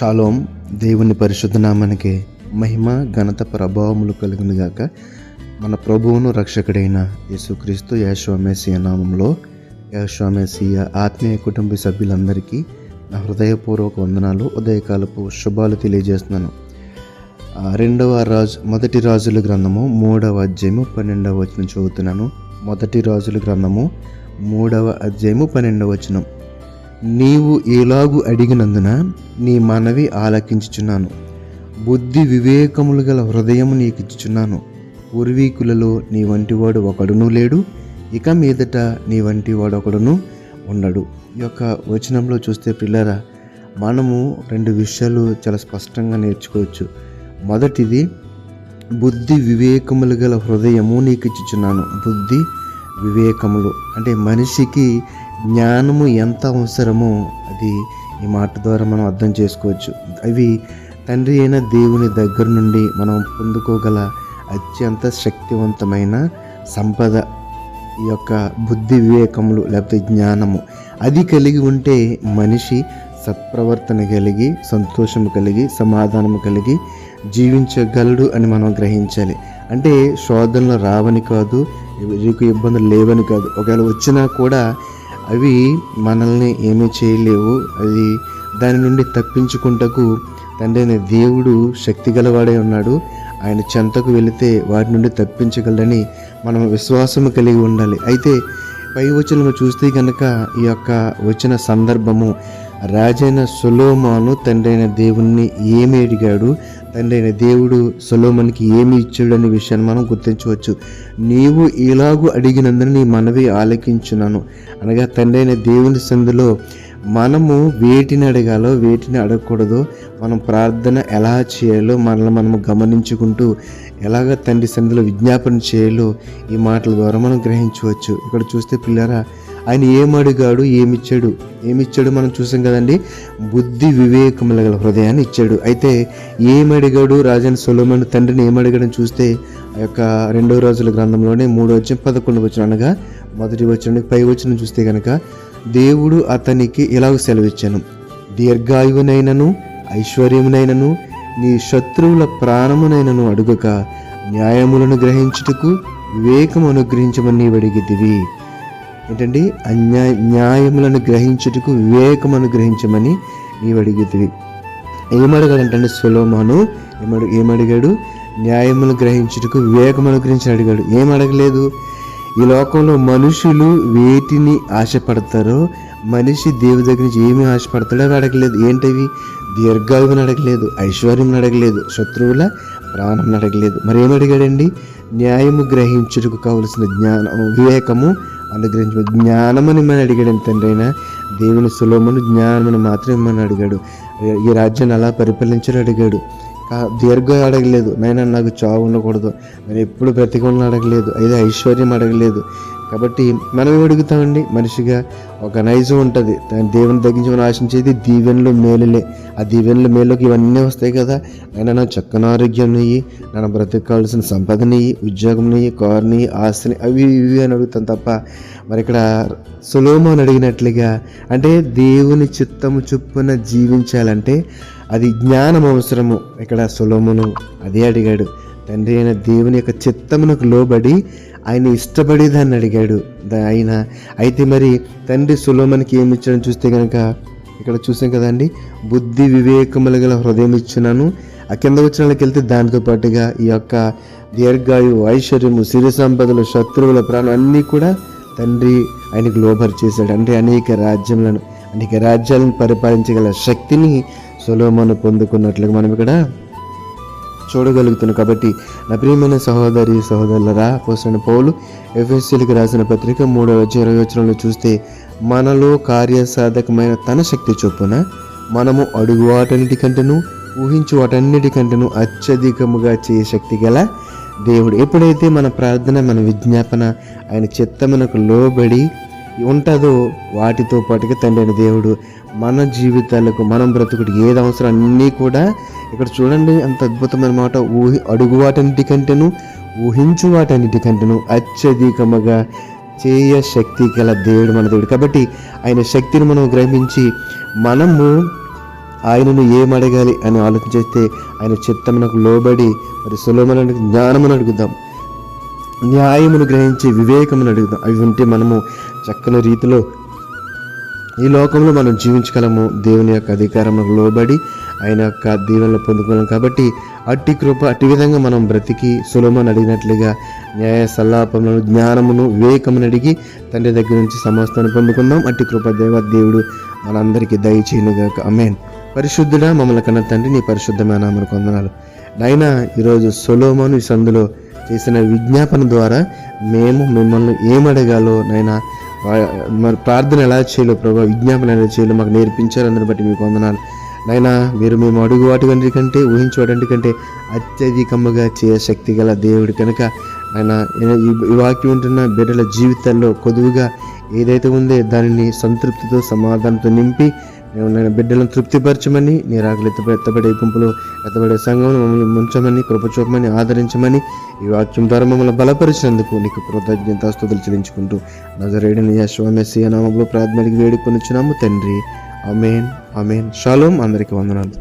Shalom. దేవుని పరిశుద్ధ నామానికి మహిమ ఘనత ప్రభావములు కలుగును గాక. మన ప్రభువును రక్షకుడైన యేసుక్రీస్తు యెహోవా మెస్సియా నామంలో యెహోవా మెస్సియా ఆత్మీయ కుటుంబ సభ్యులందరికీ నా హృదయపూర్వక వందనాలు, ఉదయకాలపు శుభాలు తెలియజేస్తున్నాను. మొదటి రాజుల గ్రంథము 3వ అధ్యాయము 12వ వచనం చదువుతున్నాను. మొదటి రాజుల గ్రంథము 3వ అధ్యాయము 12వ వచనం. నీవు ఎలాగు అడిగినందున నీ మనవి ఆలకించుచున్నాను, బుద్ధి వివేకములు గల హృదయము నీకు ఇచ్చుచున్నాను. పూర్వీకులలో నీ వంటివాడు ఒకడును లేడు, ఇక మీదట నీ వంటివాడు ఒకడును ఉండడు. ఈ యొక్క వచనంలో చూస్తే పిల్లరా, మనము 2 విషయాలు చాలా స్పష్టంగా నేర్చుకోవచ్చు. మొదటిది, బుద్ధి వివేకములు గల హృదయము నీకు ఇచ్చుచున్నాను. బుద్ధి వివేకములు అంటే మనిషికి జ్ఞానము ఎంత అవసరమో అది ఈ మాట ద్వారా మనం అర్థం చేసుకోవచ్చు. అవి తండ్రి అయిన దేవుని దగ్గర నుండి మనం పొందుకోగల అత్యంత శక్తివంతమైన సంపద. ఈ యొక్క బుద్ధి వివేకములు లేకపోతే జ్ఞానము అది కలిగి ఉంటే మనిషి సత్ప్రవర్తన కలిగి, సంతోషము కలిగి, సమాధానము కలిగి జీవించగలడు అని మనం గ్రహించాలి. అంటే శోధనలు రావని కాదు, ఇబ్బందులు లేవని కాదు. ఒకవేళ వచ్చినా కూడా అవి మనల్ని ఏమీ చేయలేవు. అది దాని నుండి తప్పించుకుంటకు తండ్రి అయిన దేవుడు శక్తి గలవాడే ఉన్నాడు. ఆయన చెంతకు వెళితే వాటి నుండి తప్పించగలడని మనం విశ్వాసము కలిగి ఉండాలి. అయితే పై వచనము చూస్తే కనుక ఈ యొక్క వచ్చిన సందర్భము, రాజైన సొలొమోను తండ్రి అయిన దేవుణ్ణి ఏమి అడిగాడు, తండ్రి అయిన దేవుడు సొలొమోనుకి ఏమి ఇచ్చాడు అనే విషయాన్ని మనం గుర్తించవచ్చు. నీవు ఇలాగూ అడిగినందున నీ మనవి ఆలకించున్నాను అనగా తండ్రి అయిన దేవుని సందులో మనము వేటిని అడగాలో వేటిని అడగకూడదో, మనం ప్రార్థన ఎలా చేయాలో మనము గమనించుకుంటూ ఎలాగ తండ్రి సందులో విజ్ఞాపన చేయాలో ఈ మాటల ద్వారా మనం గ్రహించవచ్చు. ఇక్కడ చూస్తే పిల్లరా, ఆయన ఏమడిగాడు, ఏమిచ్చాడు మనం చూసాం కదండి. బుద్ధి వివేకముల గల హృదయాన్ని ఇచ్చాడు. అయితే ఏమడిగాడు రాజైన సొలొమోను తండ్రిని ఏమడిగాడని చూస్తే ఆ యొక్క 2వ రాజుల గ్రంథంలోనే 3వ అధ్యాయం 11వ వచనం అనగా మొదటి వచనానికి పై వచనం చూస్తే కనుక, దేవుడు అతనికి ఇలాగ సెలవిచ్చాను, దీర్ఘాయువునైనను ఐశ్వర్యమునైనను నీ శత్రువుల ప్రాణమునైనను అడుగక న్యాయములను గ్రహించుటకు వివేకము అనుగ్రహించమని నీవు అడిగితివి. ఏంటండి, న్యాయములను గ్రహించుటకు వివేకం అనుగ్రహించమని నీవు అడిగితివి. ఏమడగాడంటే సొలొమోను ఏమడిగాడు? న్యాయములను గ్రహించుటకు వివేకం అనుగ్రహించి అడిగాడు. ఏమడగలేదు. ఈ లోకంలో మనుషులు వేటిని ఆశపడతారో, మనిషి దేవుడి దగ్గర నుంచి ఏమి ఆశపడతాడో అవి అడగలేదు. ఏంటవి? దీర్ఘాయువుని అడగలేదు, ఐశ్వర్యం అడగలేదు, శత్రువుల ప్రాణం అడగలేదు. మరి ఏమడిగాడండి? న్యాయము గ్రహించుటకు కావలసిన వివేకము అనుగ్రహించు జ్ఞానమని మనం అడిగాడు. తండ్రి అయినా దేవుని సొలొమోను జ్ఞానమని మాత్రం ఇమ్మని అడిగాడు. ఈ రాజ్యాన్ని అలా పరిపాలించని అడిగాడు. దీర్ఘ అడగలేదు, నైనా నాకు చావు ఉండకూడదు, నేను ఎప్పుడు బ్రతికొని అడగలేదు. అయితే ఐశ్వర్యం అడగలేదు. కాబట్టి మనం ఏం అడుగుతామండి? మనిషిగా ఒక నైజం ఉంటుంది, దేవుని దగ్గర నుంచి మనం ఆశించేది దీవెనలు మేలులే. ఆ దీవెనలు మేలుకి ఇవన్నీ వస్తాయి కదా. అయినా నా చక్కని ఆరోగ్యం నెయ్యి, నన్ను బ్రతకాల్సిన సంపద నెయ్యి, ఉద్యోగం నెయ్యి, కారు నెయ్యి, ఆస్తిని అవి ఇవి అని అడుగుతాం తప్ప. మరి ఇక్కడ సొలొమోను అడిగినట్లుగా అంటే దేవుని చిత్తము చొప్పున జీవించాలంటే అది జ్ఞానం అవసరము. ఇక్కడ సొలొమోను అదే అడిగాడు. తండ్రి అయిన దేవుని యొక్క చిత్తమునకు లోబడి ఆయన ఇష్టపడేదాన్ని అడిగాడు ఆయన. అయితే మరి తండ్రి సొలొమోనుకి ఏమి ఇచ్చాడని చూస్తే కనుక ఇక్కడ చూసాం కదండి, బుద్ధి వివేకముల గల హృదయం ఇచ్చున్నాను. ఆ కింద వచనాలకు వెళ్తే దానితో పాటుగా ఈ యొక్క దీర్ఘాయు, ఐశ్వర్యము, సిరి సంపదలు, శత్రువుల ప్రాణం అన్నీ కూడా తండ్రి ఆయనకు లోబరి చేశాడు. అంటే అనేక రాజ్యాలను పరిపాలించగల శక్తిని సొలొమోను పొందుకున్నట్లుగా మనం ఇక్కడ చూడగలుగుతున్నాం. కాబట్టి నా ప్రియమైన సహోదరి సహోదరులరా, అపోస్తలుడైన పౌలు ఎఫెసీయులకు రాసిన పత్రిక 3వ అధ్యాయం 20వ వచనంలో చూస్తే, మనలో కార్యసాధకమైన తన శక్తి చొప్పున మనము అడుగు వాటన్నిటికంటేను ఊహించు వాటన్నిటికంటేను అత్యధికముగా చేయ శక్తి గల దేవుడు. ఎప్పుడైతే మన ప్రార్థన, మన విజ్ఞాపన ఆయన చిత్తమునకు లోబడి ఉంటుందో వాటితో పాటుగా తండ్రి అయిన దేవుడు మన జీవితాలకు, మనం బ్రతుకుడికి ఏది అవసరం అన్నీ కూడా ఇక్కడ చూడండి ఎంత అద్భుతమైన మాట. అడుగు వాటన్నిటికంటేను ఊహించు వాటన్నిటికంటేను అత్యధికముగా చేయ శక్తి గల దేవుడు మన దేవుడు. కాబట్టి ఆయన శక్తిని మనం గ్రహించి మనము ఆయనను ఏం అడగాలి అని ఆలోచన చేస్తే ఆయన చిత్తమునకు లోబడి మరి సొలొమోను జ్ఞానమును అడుగుదాం, న్యాయమును గ్రహించి వివేకమును అడుగుదాం. అవి ఉంటే మనము చక్కని రీతిలో ఈ లోకంలో మనం జీవించగలము. దేవుని యొక్క అధికారములకు లోబడి ఆయన యొక్క దీవెనలు పొందుకోలేం. కాబట్టి అట్టి కృప అట్టి విధంగా మనం బ్రతికి సొలొమోను అడిగినట్లుగా న్యాయ సల్లాపములను జ్ఞానమును వివేకమును అడిగి తండ్రి దగ్గర నుంచి సమస్తాన్ని పొందుకుందాం. అట్టి కృప దేవుడు మనందరికీ దయచేయునుగాక. ఆమేన్. పరిశుద్ధుడా మమ్మల్ని కన్న తండ్రి, నీ పరిశుద్ధమైన నామమునకు వందనాలు. నాయనా, ఈరోజు సొలొమోను ఈ సందులో చేసిన విజ్ఞాపన ద్వారా మేము మిమ్మల్ని ఏమడగాలో నాయనా, మరి ప్రార్థన ఎలా చేయాలో ప్రభావ, విజ్ఞాపన ఎలా చేయాలో మాకు నేర్పించారని బట్టి మీకు వందనాలు నాయనా. మీరు మేము అడుగు వాటి కంటే ఊహించే కంటే అత్యధికముగా చేయ శక్తి గల దేవుడు కనుక ఆయన ఈ వాక్యం ఉంటున్న బిడ్డల జీవితాల్లో కొదువుగా ఏదైతే ఉందో దానిని సంతృప్తితో సమాధానంతో నింపి నేను బిడ్డలను తృప్తిపరచమని, నీ రాకలు ఎత్తబడే గుంపులు ఎత్తబడే సంఘం మమ్మల్ని ముంచమని, కృప చూపమని, ఆదరించమని ఈ వాక్యం ద్వారా మమ్మల్ని బలపరిచినందుకు నీకు కృతజ్ఞతాస్తుతులు చెల్లించుకుంటూ నజరేయుడైన యేషువా మెస్సీయ నామములో ప్రార్థనకి వేడుకొనిచున్నాము తండ్రి. ఆమేన్, ఆమేన్. షాలోమ్. అందరికీ వందనాలు.